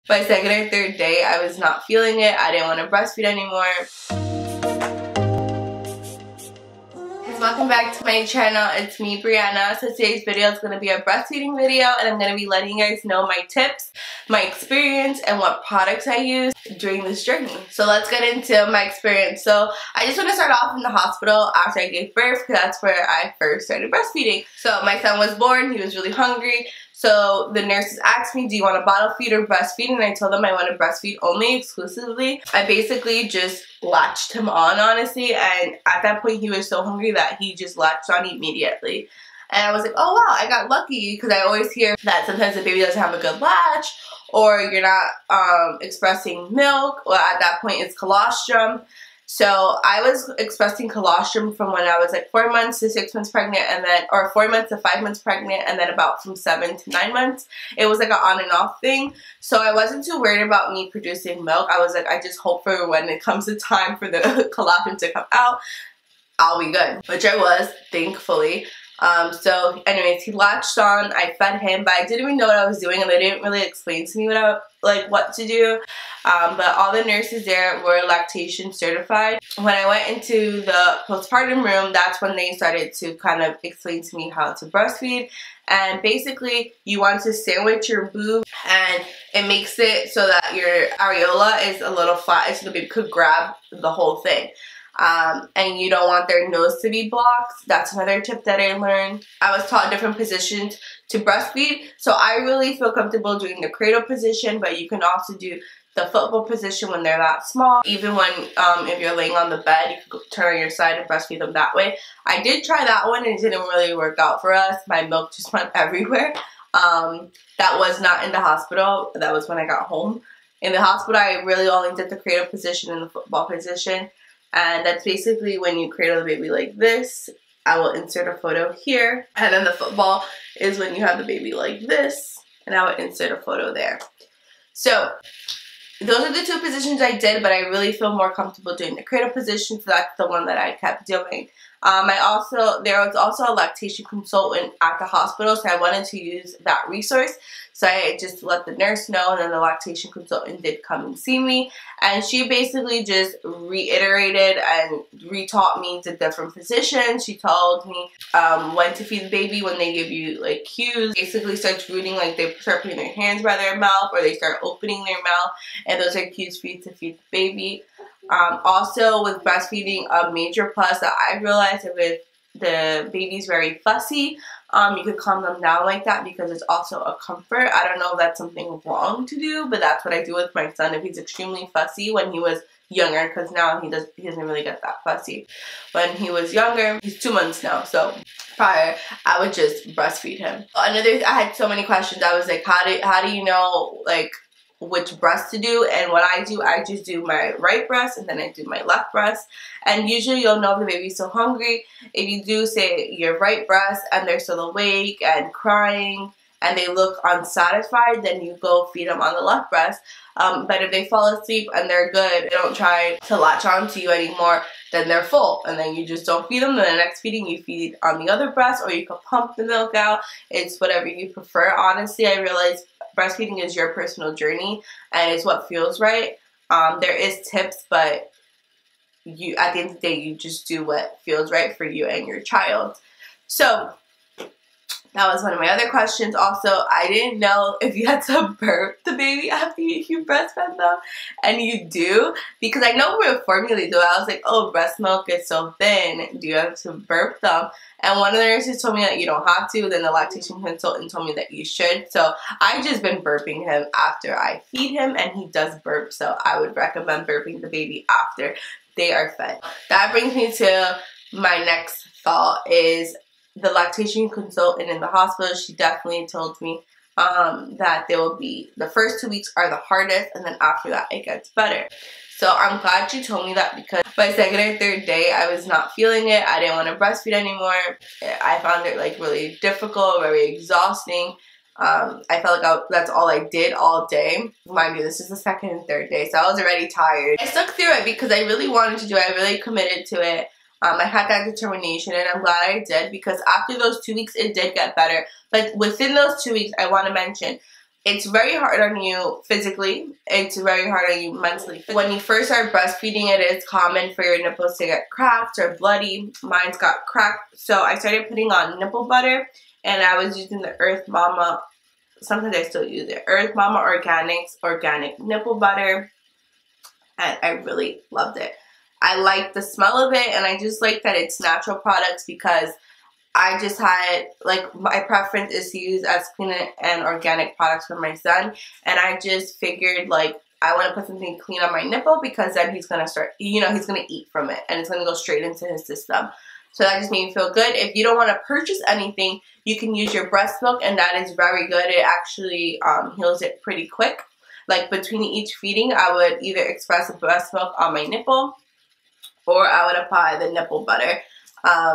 By second or third day, I was not feeling it. I didn't want to breastfeed anymore. Welcome back to my channel. It's me, Brianna. So today's video is going to be a breastfeeding video, and I'm going to be letting you guys know my tips, my experience, and what products I use during this journey. So let's get into my experience. So I just want to start off in the hospital after I gave birth, because that's where I first started breastfeeding. So my son was born. He was really hungry. So the nurses asked me, do you want to bottle feed or breastfeed? And I told them I want to breastfeed only, exclusively. I basically just latched him on, honestly. And at that point, he was so hungry that he just latched on immediately. And I was like, oh wow, I got lucky, because I always hear that sometimes the baby doesn't have a good latch, or you're not expressing milk, or at that point it's colostrum. So I was expressing colostrum from when I was like 4 months to 6 months pregnant, and then, or 4 months to 5 months pregnant, and then about from 7 to 9 months. It was like an on and off thing. So I wasn't too worried about me producing milk. I was like, I just hope for when it comes to time for the colostrum to come out, I'll be good, which I was, thankfully. So anyways, he latched on, I fed him, but I didn't even know what I was doing, and they didn't really explain to me what to do. But all the nurses there were lactation certified. When I went into the postpartum room, that's when they started to kind of explain to me how to breastfeed. And basically, you want to sandwich your boob, and it makes it so that your areola is a little flat, so the baby could grab the whole thing. And you don't want their nose to be blocked. That's another tip that I learned. I was taught different positions to breastfeed, so I really feel comfortable doing the cradle position, but you can also do the football position when they're that small. Even when, if you're laying on the bed, you can turn on your side and breastfeed them that way. I did try that one, and it didn't really work out for us. My milk just went everywhere. That was not in the hospital. That was when I got home. In the hospital, I really only did the cradle position and the football position. And that's basically when you cradle the baby like this. I will insert a photo here. And then the football is when you have the baby like this. And I will insert a photo there. So those are the two positions I did, but I really feel more comfortable doing the cradle position, so that's the one that I kept doing. There was also a lactation consultant at the hospital, so I wanted to use that resource. So I just let the nurse know, and then the lactation consultant did come and see me. And she basically just reiterated and retaught me the different positions. She told me when to feed the baby, when they give you like cues. Basically starts rooting, like they start putting their hands by their mouth, or they start opening their mouth, and those are cues for you to feed the baby. Also with breastfeeding, a major plus that I realized, if the baby's very fussy, you could calm them down like that, because it's also a comfort. I don't know if that's something wrong to do, but that's what I do with my son if he's extremely fussy when he was younger, because now he doesn't really get that fussy. When he was younger, he's 2 months now, so prior, I would just breastfeed him. I had so many questions. I was like, how do you know, like, which breast to do? And what I do, I just do my right breast, and then I do my left breast. And usually you'll know if the baby's so hungry if you do, say, your right breast and they're still awake and crying and they look unsatisfied, then you go feed them on the left breast. But if they fall asleep and they're good, they don't try to latch on to you anymore, then they're full, and then you just don't feed them. Then the next feeding you feed on the other breast, or you can pump the milk out. It's whatever you prefer. Honestly, I realized breastfeeding is your personal journey, and it's what feels right. There is tips, but you, at the end of the day, you just do what feels right for you and your child. So that was one of my other questions. Also, I didn't know if you had to burp the baby after you breastfed them, and you do, because I know with formula they do. I was like, oh, breast milk is so thin, do you have to burp them? And one of the nurses told me that you don't have to. Then the lactation consultant told me that you should. So I've just been burping him after I feed him, and he does burp. So I would recommend burping the baby after they are fed. That brings me to my next thought is the lactation consultant in the hospital. She definitely told me that there will be, the first 2 weeks are the hardest, and then after that it gets better. So I'm glad she told me that, because by second or third day I was not feeling it. I didn't want to breastfeed anymore. I found it like really difficult, very exhausting. I felt like that's all I did all day. Mind you, this is the second and third day, so I was already tired. I stuck through it because I really wanted to do it. I really committed to it. I had that determination, and I'm glad I did, because after those 2 weeks it did get better. But within those 2 weeks, I want to mention, It's very hard on you physically. It's very hard on you mentally. When you first start breastfeeding, it is common for your nipples to get cracked or bloody. Mine's got cracked. So I started putting on nipple butter, and I was using the Earth Mama. Sometimes I still use it. Earth Mama organic nipple butter. And I really loved it. I like the smell of it, and I just like that it's natural products because I just had, like, my preference is to use as clean and organic products for my son, and I just figured, like, I want to put something clean on my nipple because then he's going to start, you know, he's going to eat from it, and it's going to go straight into his system. So that just made me feel good. If you don't want to purchase anything, you can use your breast milk, and that is very good. It actually heals it pretty quick. Like, between each feeding, I would either express the breast milk on my nipple, or I would apply the nipple butter.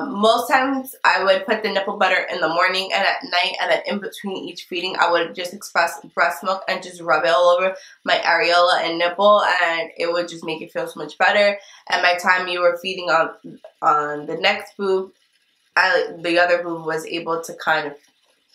Most times I would put the nipple butter in the morning and at night, and then in between each feeding I would just express breast milk and just rub it all over my areola and nipple, and it would just make it feel so much better. And by the time you were feeding on the next boob, the other boob was able to kind of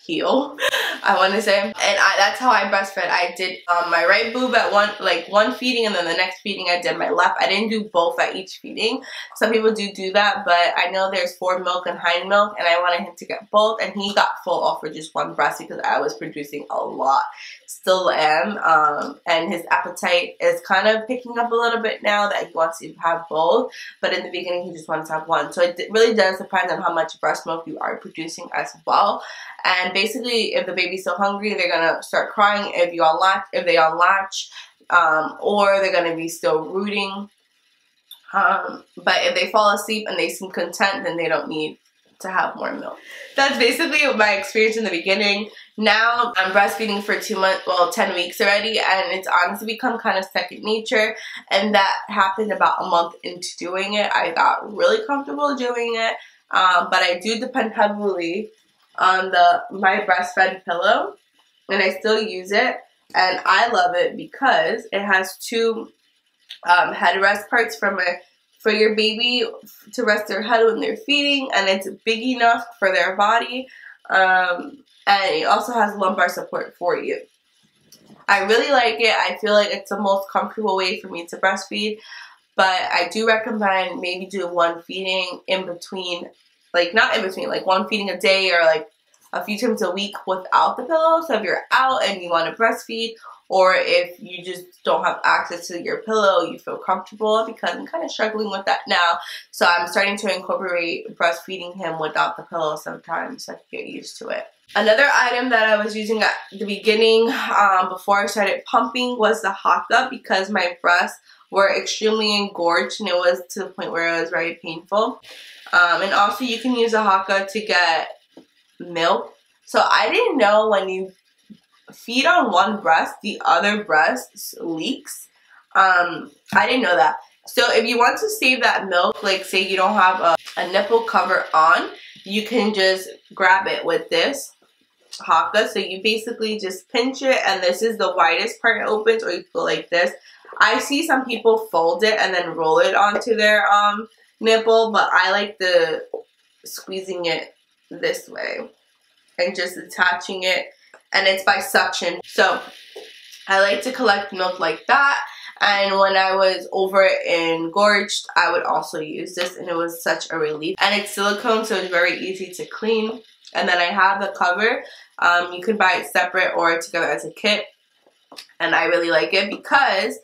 heal, I want to say. And that's how I breastfed. I did my right boob at one feeding, and then the next feeding I did my left. I didn't do both at each feeding. Some people do that, but I know there's fore milk and hind milk, and I wanted him to get both, and he got full off for just one breast because I was producing a lot. Still am, and his appetite is kind of picking up a little bit now that he wants to have both, but in the beginning he just wanted to have one. So it really does depend on how much breast milk you are producing as well. And basically, if the baby's so hungry, they're gonna start crying if they unlatch, or they're gonna be still rooting. But if they fall asleep and they seem content, then they don't need to have more milk. That's basically my experience in the beginning. Now I'm breastfeeding for 10 weeks already, and it's honestly become kind of second nature, and that happened about a month into doing it. I got really comfortable doing it, but I do depend heavily on my breastfed pillow, and I still use it, and I love it because it has two headrest parts for your baby to rest their head when they're feeding, and it's big enough for their body, and it also has lumbar support for you. I really like it. I feel like it's the most comfortable way for me to breastfeed, but I do recommend maybe do one feeding in between, like not in between, like one feeding a day or like a few times a week without the pillow. So if you're out and you want to breastfeed, or if you just don't have access to your pillow, you feel comfortable, because I'm kind of struggling with that now. So I'm starting to incorporate breastfeeding him without the pillow sometimes so I can get used to it. Another item that I was using at the beginning before I started pumping was the Haka, because my breasts were extremely engorged and it was to the point where it was very painful. And also you can use a Haka to get milk. So I didn't know when you feed on one breast, the other breast leaks. I didn't know that. So if you want to save that milk, like say you don't have a nipple cover on, you can just grab it with this Haka. So you basically just pinch it, and this is the widest part it opens, or you go like this. I see some people fold it and then roll it onto their nipple, but I like the squeezing it this way and just attaching it, and it's by suction. So I like to collect milk like that, and when I was over engorged, I would also use this, and it was such a relief. And it's silicone, so it's very easy to clean. And then I have the cover. You can buy it separate or together as a kit, and I really like it because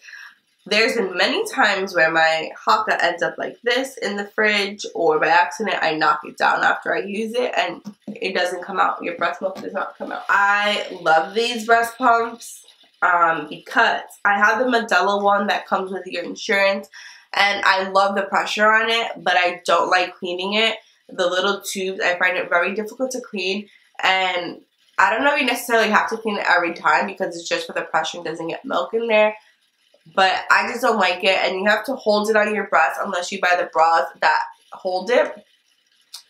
there's been many times where my Haka ends up like this in the fridge, or by accident I knock it down after I use it and it doesn't come out. Your breast milk does not come out. I love these breast pumps because I have the Medela one that comes with your insurance, and I love the pressure on it, but I don't like cleaning it. The little tubes, I find it very difficult to clean, and I don't know if you necessarily have to clean it every time because it's just for the pressure and doesn't get milk in there. But I just don't like it, and you have to hold it on your breast unless you buy the bras that hold it.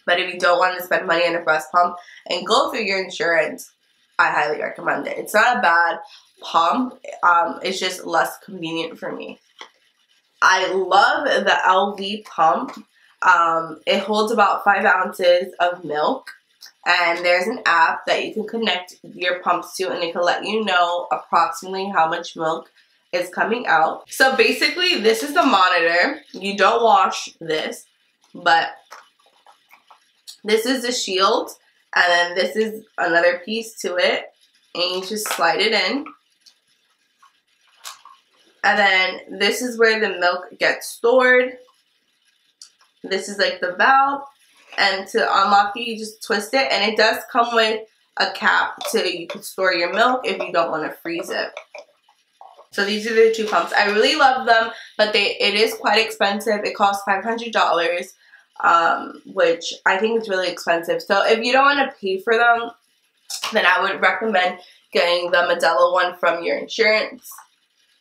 But if you don't want to spend money on a breast pump and go through your insurance, I highly recommend it. It's not a bad pump, it's just less convenient for me. I love the LV pump. It holds about 5 ounces of milk, And there's an app that you can connect your pumps to, and it can let you know approximately how much milk is coming out. So basically, this is the monitor. You don't wash this, but this is the shield, and then this is another piece to it, and you just slide it in. And then this is where the milk gets stored. This is like the valve. And to unlock it, you just twist it. And it does come with a cap so you can store your milk if you don't want to freeze it. So these are the two pumps. I really love them, but it is quite expensive. It costs $500, which I think is really expensive. So if you don't want to pay for them, then I would recommend getting the Modelo one from your insurance,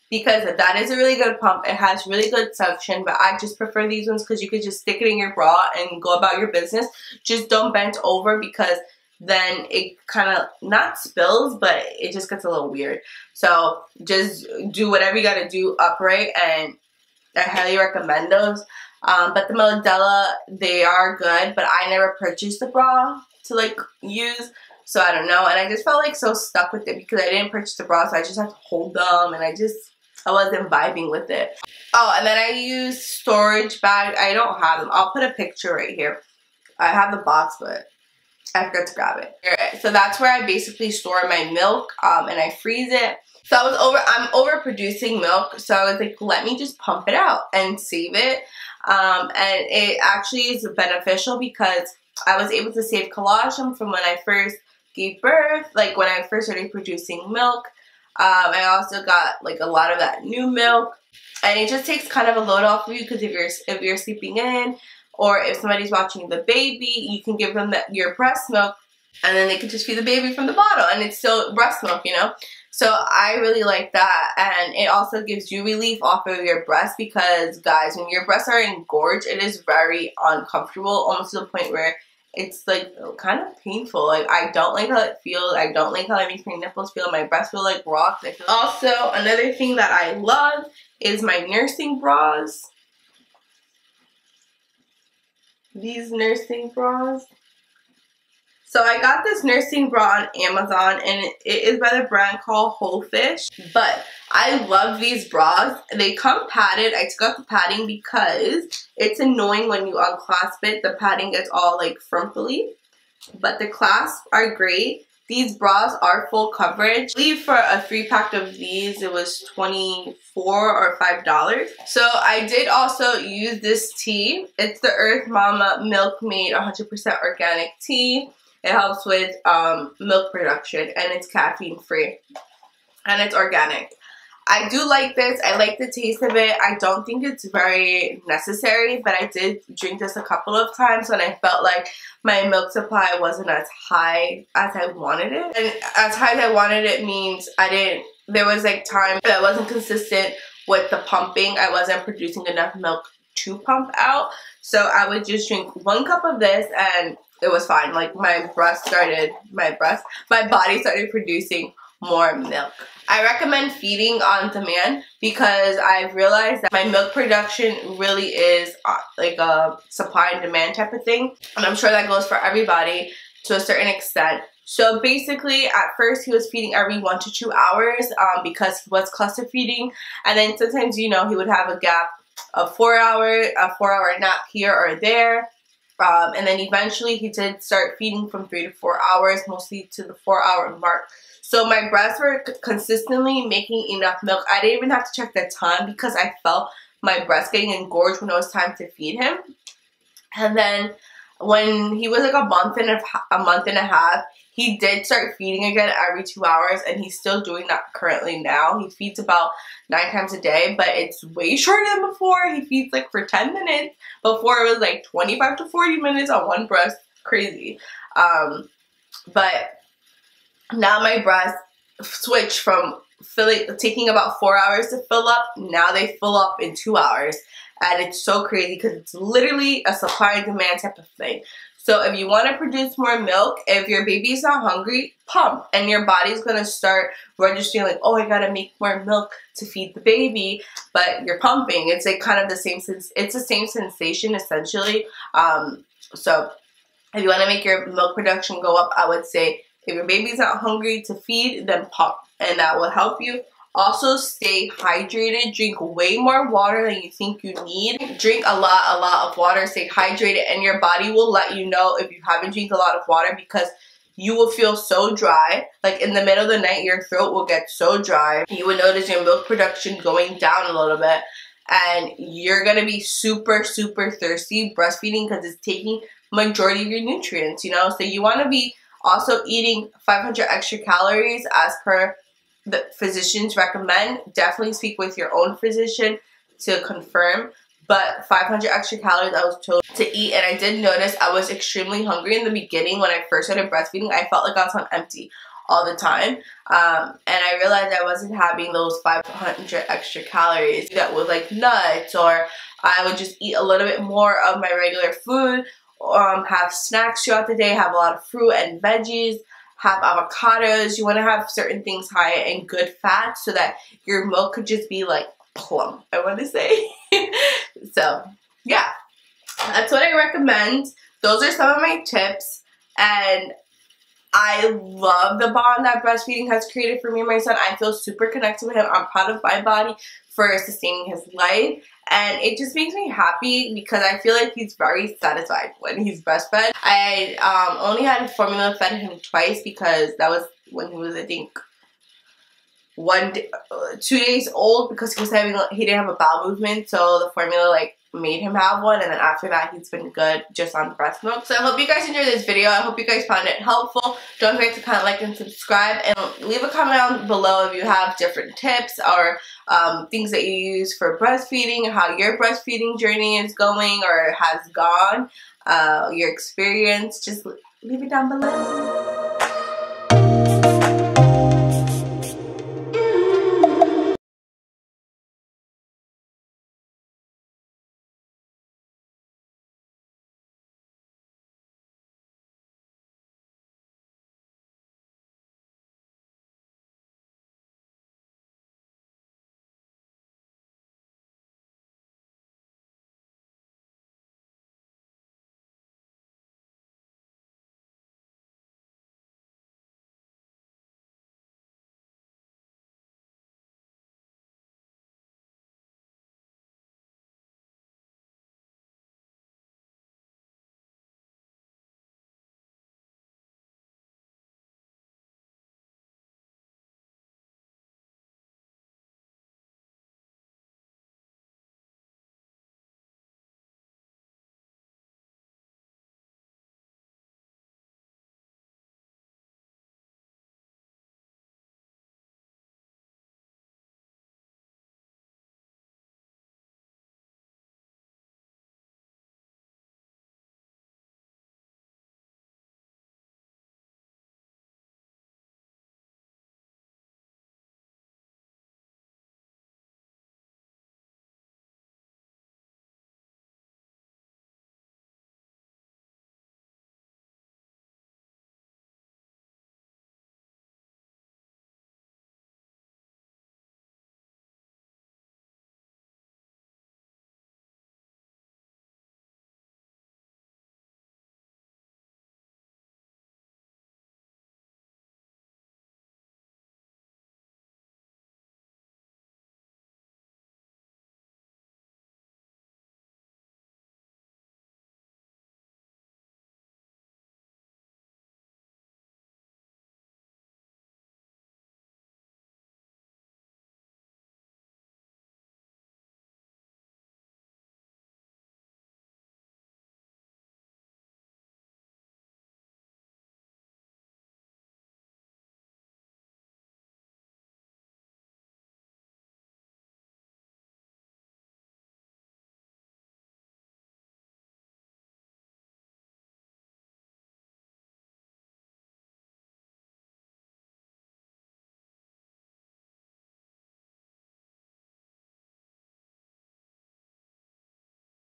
because that is a really good pump. It has really good suction, but I just prefer these ones because you could just stick it in your bra and go about your business. Just don't bend over, because then it kind of not spills, but it just gets a little weird. So just do whatever you gotta do upright, and I highly recommend those. But the Modelo, they are good, but I never purchased the bra to like use. So I don't know, and I just felt like so stuck with it because I didn't purchase the bra, so I just have to hold them, and I wasn't vibing with it. Oh, and then I use storage bags. I don't have them. I'll put a picture right here. I have the box, but I forgot to grab it. So that's where I basically store my milk, and I freeze it. So I'm overproducing milk, so I was like, let me just pump it out and save it. And it actually is beneficial because I was able to save collagen from when I first gave birth, like when I first started producing milk. I also got like a lot of that new milk, and it just takes kind of a load off of you, because if you're sleeping in, or if somebody's watching the baby, you can give them your breast milk, and then they can just feed the baby from the bottle, and it's still breast milk, you know. So I really like that, and it also gives you relief off of your breast, because guys, when your breasts are engorged, it is very uncomfortable, almost to the point where it's like kind of painful. Like, I don't like how it feels. I don't like how it makes my nipples feel. My breasts feel like rocks. Also, another thing that I love is my nursing bras. These nursing bras. So I got this nursing bra on Amazon, and it is by the brand called Whole Fish. But I love these bras. They come padded. I took out the padding because it's annoying when you unclasp it. The padding gets all like frumpily. But the clasps are great. These bras are full coverage. I believe for a 3-pack of these, it was $24 or $5. So I did also use this tea. It's the Earth Mama Milk Made 100% organic tea. It helps with milk production, and it's caffeine free, and it's organic. I do like this. I like the taste of it. I don't think it's very necessary, but I did drink this a couple of times when I felt like my milk supply wasn't as high as I wanted it. And as high as I wanted it means there was like time that I wasn't consistent with the pumping. I wasn't producing enough milk to pump out. So I would just drink 1 cup of this, and it was fine. Like, my body started producing more milk. I recommend feeding on demand because I've realized that my milk production really is like a supply and demand type of thing. And I'm sure that goes for everybody to a certain extent. So basically, at first he was feeding every 1 to 2 hours because he was cluster feeding. And then sometimes, you know, he would have a gap of a 4-hour nap here or there. And then eventually he did start feeding from 3 to 4 hours, mostly to the 4-hour mark. So my breasts were consistently making enough milk. I didn't even have to check the time because I felt my breast getting engorged when it was time to feed him. And then when he was like a month and a half, he did start feeding again every 2 hours, and he's still doing that currently now. He feeds about 9 times a day, but it's way shorter than before. He feeds like for 10 minutes. Before it was like 25 to 40 minutes on one breast. Crazy. But now my breasts switch from taking about 4 hours to fill up. Now they fill up in 2 hours. And it's so crazy because it's literally a supply and demand type of thing. So if you want to produce more milk, if your baby's not hungry, pump. And your body's going to start registering like, oh, I got to make more milk to feed the baby. But you're pumping. It's like kind of the same, it's the same sensation essentially. So If you want to make your milk production go up, I would say if your baby's not hungry to feed, then pump, and that will help you. Also, stay hydrated. Drink way more water than you think you need. Drink a lot of water. Stay hydrated, and your body will let you know if you haven't drank a lot of water, because you will feel so dry. Like in the middle of the night, your throat will get so dry. You would notice your milk production going down a little bit, and you're gonna be super thirsty breastfeeding, because it's taking majority of your nutrients, you know. So you want to be also eating 500 extra calories as per the physicians recommend. Definitely speak with your own physician to confirm, but 500 extra calories I was told to eat. And I did notice I was extremely hungry in the beginning. When I first started breastfeeding, I felt like I was on empty all the time, and I realized I wasn't having those 500 extra calories. That was like nuts, or I would just eat a little bit more of my regular food, have snacks throughout the day, have a lot of fruit and veggies, have avocados. You want to have certain things high in good fat so that your milk could just be like plump, I want to say. So yeah, that's what I recommend. Those are some of my tips, and I love the bond that breastfeeding has created for me and my son. I feel super connected with him. I'm proud of my body for sustaining his life, and it just makes me happy because I feel like he's very satisfied when he's breastfed. I only had formula fed him twice, because that was when he was, I think, 2 days old, because he didn't have a bowel movement, so the formula like made him have one, and then after that he's been good just on breast milk. So I hope you guys enjoyed this video. I hope you guys found it helpful. Don't forget to comment, like, and subscribe, and leave a comment down below if you have different tips or things that you use for breastfeeding, how your breastfeeding journey is going or has gone, your experience. Just leave it down below.